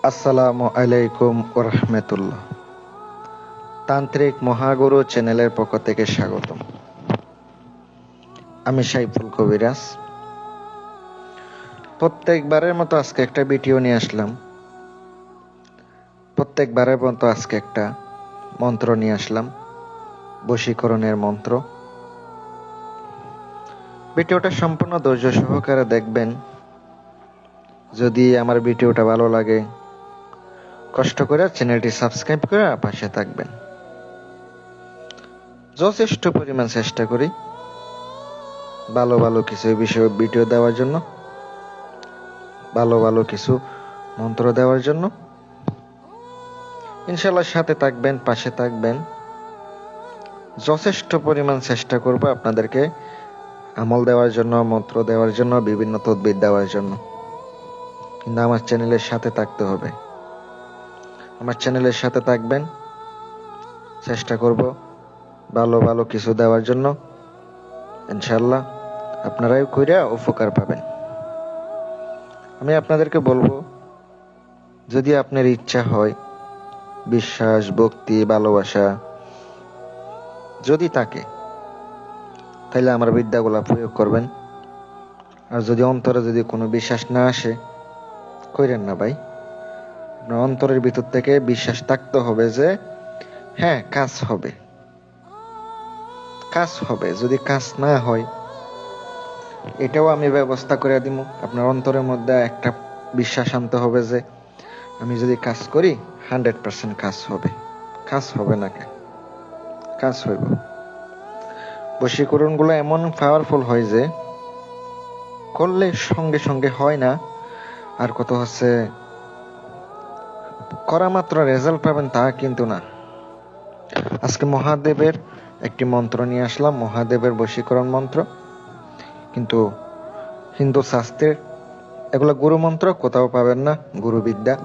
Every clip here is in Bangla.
আসসালামু আলাইকুম ওরহমতুল্লাহ। তান্ত্রিক মহাগুরু চ্যানেলের পক্ষ থেকে স্বাগতম। আমি সাইফুল কবিরাজ। প্রত্যেকবারের মতো আজকে একটা ভিডিও নিয়ে আসলাম। প্রত্যেকবারের মতো আজকে একটা মন্ত্র নিয়ে আসলাম, বশীকরণের মন্ত্র। ভিডিওটা সম্পূর্ণ ধৈর্য সহকারে দেখবেন। যদি আমার ভিডিওটা ভালো লাগে, কষ্ট করে চ্যানেলটি সাবস্ক্রাইব করে পাশে থাকবেন। যথেষ্ট পরিমাণ চেষ্টা করি ভালো ভালো কিছু বিষয় ভিডিও দেওয়ার জন্য, ভালো ভালো কিছু মন্ত্র দেওয়ার জন্য। ইনশাআল্লাহ সাথে থাকবেন, পাশে থাকবেন। যথেষ্ট পরিমাণ চেষ্টা করব আপনাদেরকে আমল দেওয়ার জন্য, মন্ত্র দেওয়ার জন্য, বিভিন্ন তদবির দেওয়ার জন্য। কিন্তু আমার চ্যানেলের সাথে থাকতে হবে। আমার চ্যানেলের সাথে থাকবেন, চেষ্টা করব ভালো ভালো কিছু দেওয়ার জন্য। ইনশাআল্লাহ আপনারাও কইরা উপকার পাবেন। আমি আপনাদেরকে বলবো, যদি আপনার ইচ্ছা হয়, বিশ্বাস, ভক্তি, ভালোবাসা যদি থাকে, তাহলে আমার বিদ্যাগুলা প্রয়োগ করবেন। আর যদি অন্তরে যদি কোনো বিশ্বাস না আসে, কইরেন না ভাই। আপনার অন্তরের ভিতর থেকে বিশ্বাস থাকতে হবে যে হ্যাঁ, কাজ হবে। কাজ হবে। যদি কাজ না হয়, এটাও আমি ব্যবস্থা করে দিব। আপনার অন্তরের মধ্যে একটা বিশ্বাস আনতে হবে যে আমি যদি কাজ করি 100% কাজ হবে। কাজ হবে না কেন? কাজ হইব। বশীকরণগুলো এমন পাওয়ারফুল হয় যে করলে সঙ্গে সঙ্গে হয় না। আর কত হচ্ছে করা মাত্র রেজাল্ট পাবেন তা কিন্তু না। আজকে মহাদেবের একটি মন্ত্র নিয়ে আসলাম, মহাদেবের বশীকরণ মন্ত্র। কিন্তু হিন্দু শাস্ত্রের এগুলো গুরু মন্ত্র, কোথাও পাবেন না। গুরু বিদ্যা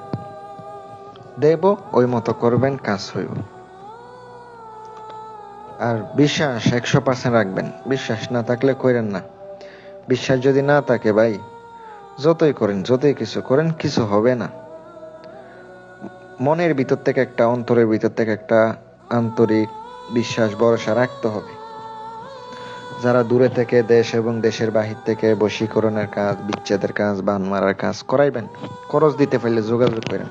দেব, ওই মতো করবেন, কাজ হইব। আর বিশ্বাস 100% রাখবেন। বিশ্বাস না থাকলে কইরেন না। বিশ্বাস যদি না থাকে ভাই, যতই করেন, যতই কিছু করেন, কিছু হবে না। মনের ভিতর থেকে একটা, অন্তরের ভিতর থেকে একটা আন্তরিক বিশ্বাস, ভরসা রাখতে হবে। যারা দূরে থেকে, দেশ এবং দেশের বাহির থেকে বশীকরণের কাজ, বিচ্ছেদের কাজ, বান মারার কাজ করাইবেন, খরচ দিতে পারলে যোগাযোগ করেন।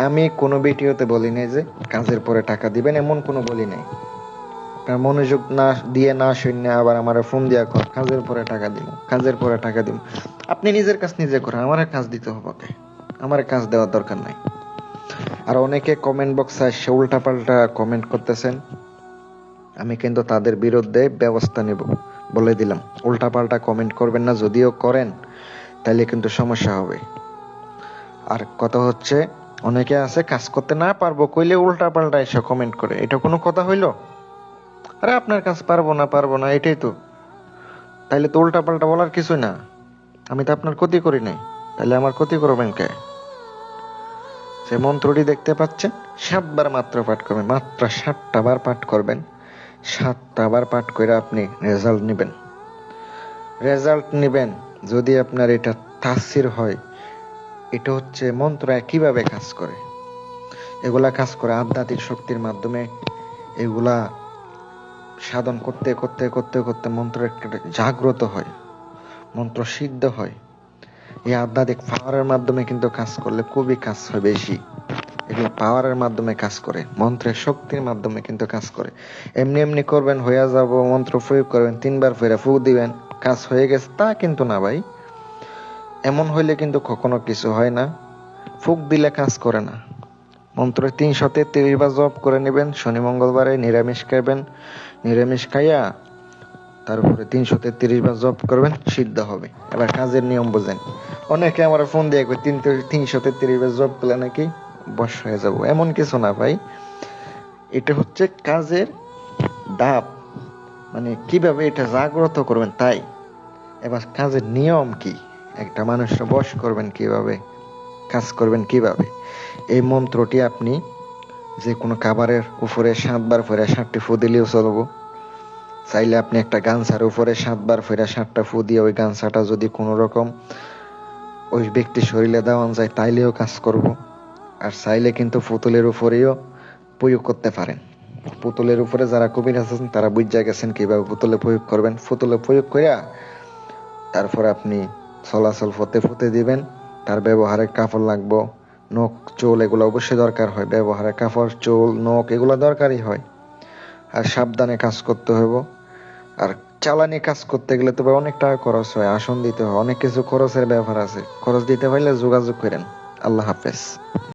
আমি কোনো ভিডিওতে বলি নাই যে কাজের পরে টাকা দিবেন, এমন কোনো বলি নাই। আপনার মনোযোগ না দিয়ে, না শুনে আবার আমার ফোন দিয়া কর কাজের পরে টাকা দিব, কাজের পরে টাকা দিব। আপনি নিজের কাজ নিজে করেন, আমার কাজ দিতে হবে। আমার কাজ দেওয়ার দরকার নাই। আর অনেকে কমেন্ট বক্সে এসে উল্টাপাল্টা কমেন্ট করতেছেন, আমি কিন্তু তাদের বিরুদ্ধে ব্যবস্থা নেব, বলে দিলাম। উল্টাপাল্টা কমেন্ট করবেন না, যদিও করেন তাহলে কিন্তু সমস্যা হবে। আর কথা হচ্ছে, অনেকে আছে কাজ করতে না পারবো কইলে উল্টাপাল্টা এসে কমেন্ট করে, এটা কোনো কথা হইলো? আরে আপনার কাজ পারবো না এটাই তো। তাইলে তো উল্টাপাল্টা বলার কিছুই না। আমি তো আপনার ক্ষতি করি নাই, তাহলে আমার ক্ষতি করবেন কে? যে মন্ত্রটি দেখতে পাচ্ছেন, 7 বার মাত্র পাঠ করবেন। মাত্র 7টা বার পাঠ করবেন। 7টা বার পাঠ করে আপনি রেজাল্ট নেবেন। রেজাল্ট নেবেন। যদি আপনার এটা তাসির হয়, এটা হচ্ছে মন্ত্র কিভাবে কাজ করে। এগুলা কাজ করে আধ্যাত্মিক শক্তির মাধ্যমে। এগুলা সাধন করতে করতে করতে করতে মন্ত্র একটা জাগ্রত হয়, মন্ত্র সিদ্ধ হয়। এই আধ্যাত্মিক পাওয়ারের মাধ্যমে কিন্তু কাজ করলে খুবই কাজ হয় বেশি। এগুলো পাওয়ারের মাধ্যমে কাজ করে, মন্ত্রের শক্তির মাধ্যমে কিন্তু কাজ করে। এমনি এমনি করবেন, হইয়া যাব, মন্ত্র প্রয়োগ করবেন, 3বার ফেরা ফু দিবেন, কাজ হয়ে গেছে, তা কিন্তু না ভাই। এমন হইলে কিন্তু কখনো কিছু হয় না। ফুক দিলে কাজ করে না। মন্ত্র 333 বার জপ করে নেবেন। শনি মঙ্গলবারে নিরামিষ খাইবেন। নিরামিষ খাইয়া তারপরে 333 বার জপ করবেন, সিদ্ধ হবে। এবার কাজের নিয়ম বোঝেন। অনেকে আমার ফোন দিয়ে 333 বার জপ করলে নাকি বশ হয়ে যাব, এমন কিছু না ভাই। এটা হচ্ছে কাজের ধাপ, মানে কিভাবে এটা জাগ্রত করবেন তাই। এবার কাজের নিয়ম কি, একটা মানুষকে বশ করবেন কিভাবে, কাজ করবেন কিভাবে। এই মন্ত্রটি আপনি যে কোনো খাবারের উপরে 7বার ফেরা 7টি ফু দিলেও চলবো। চাইলে আপনি একটা গামছার উপরে 7বার ফেরা 7টা ফু দিয়ে ওই গামছাটা যদি কোনো রকম ওই ব্যক্তির শরীরে দেওয়ান যায়, তাইলেও কাজ করব। আর চাইলে কিন্তু পুতুলের উপরেও প্রয়োগ করতে পারেন। পুতুলের উপরে যারা কবিরাজ আছেন তারা বুঝা গেছেন কিভাবে পুতুলে প্রয়োগ করবেন। পুতুলে প্রয়োগ কইরা তারপর আপনি চলাচল পথে পুঁতে দিবেন। তার ব্যবহারের কাপড় লাগবো, নখ চুল এগুলো অবশ্যই দরকার হয়। ব্যবহারের কাপড় চুল নখ এগুলো দরকারই হয়। আর সাবধানে কাজ করতে হইব। আর চালানি কাজ করতে গেলে তবে অনেক টাকা খরচ হয়, আসন দিতে হয়, অনেক কিছু খরচের ব্যাপার আছে। খরচ দিতে পারলে যোগাযোগ করেন। আল্লাহ হাফেজ।